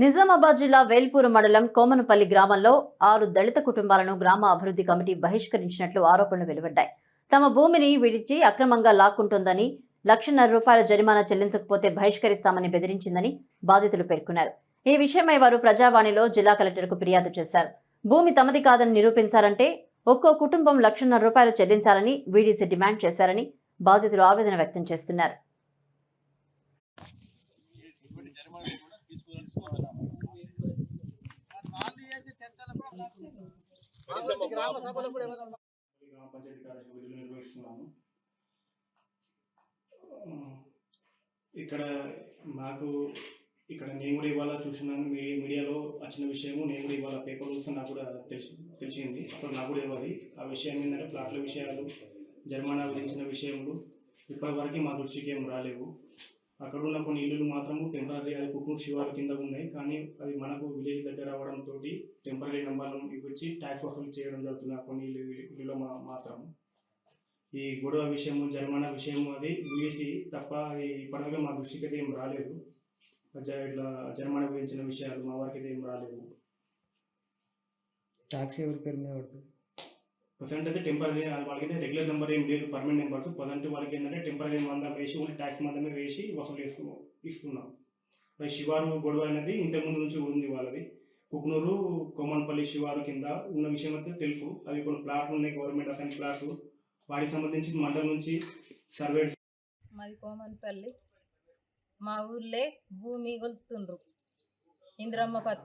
నిజామాబాద్ జిల్లా వేల్పూరు మండలం కోమనపల్లి గ్రామంలో 6 దళిత కుటుంబాలను గ్రామ అభివృద్ధి కమిటీ బహిష్కరించినట్లు ఆరోపణలు వెలువడ్డాయి. తమ భూమిని విడిచి అక్రమంగా లాక్కుంటోందని, ₹1,50,000 జరిమానా చెల్లించకపోతే బహిష్కరిస్తామని బెదిరించిందని బాధితులు పేర్కొన్నారు. ఈ విషయమై వారు ప్రజావాణిలో జిల్లా కలెక్టర్కు ఫిర్యాదు చేశారు. భూమి తమది కాదని నిరూపించాలంటే ఒక్కో కుటుంబం ₹1,50,000 చెల్లించాలని వీడీసీ డిమాండ్ చేశారని బాధితులు ఆవేదన వ్యక్తం చేస్తున్నారు. గ్రామ పంచాయతీ కార్యక్రమాలు నిర్వహిస్తున్నాము. ఇక్కడ మాకు నేను కూడా ఇవాళ చూసినాను, మీడియాలో వచ్చిన విషయము. నేను కూడా ఇవాళ పేపర్ చూస్తే నాకు కూడా తెలిసింది. అప్పుడు నాకు కూడా ఇవ్వాలి ఆ విషయం ఏంటంటే ప్లాట్ల విషయాలు, జరిమానా విధించిన విషయములు ఇప్పటివరకు మా దృష్టికి ఏం రాలేవు. అక్కడ ఉన్న కొన్ని ఇల్లులు మాత్రము టెంపరీ, అది కుక్నూరు శివారు కింద ఉన్నాయి, కానీ అది మనకు విలేజ్ దగ్గర రావడంతో టెంపరీ నెంబర్లను ఇవ్వచ్చి ట్యాక్స్ వసూలు చేయడం జరుగుతుంది. కొన్ని ఇల్లులో మాత్రం ఈ గొడవ విషయము, జరిమానా విషయము అది వీసి తప్ప అది ఇప్పటివరకు మా దృష్టికి అయితే ఏం రాలేదు. ఇట్లా జరిమానా విధించిన విషయాలు మా వారికి అయితే ఏం రాలేదు. ట్యాక్స్ ఎవరి పేరు మీద పడుతుంది? ప్రజెంట్ అయితే టెంపరీ, వాళ్ళకైతే రెగ్యులర్ నెంబర్ ఏం లేదు, పర్మనెంట్ నెంబర్స్. ప్రజెంట్ వాళ్ళకి ఏంటంటే టెంపరీ మందం వేసి ఓన్లీ ట్యాక్స్ మందమే వేసి వసూలు ఇస్తున్నాం. అది శివారు గొడవ అనేది ఇంతకుముందు నుంచి ఉంది వాళ్ళది. కుక్నూరు కోమన్పల్లి శివారు కింద ఉన్న విషయం అయితే తెలుసు. అవి కొన్ని ప్లాట్లు ఉన్నాయి, గవర్నమెంట్ అసైన్ ప్లాట్స్. వాటికి సంబంధించి మండలం నుంచి సర్వే. మాది కోమన్పల్లి. మా ఊళ్ళే భూమి కొలుతుండ్రు. ఇందిరమ్మ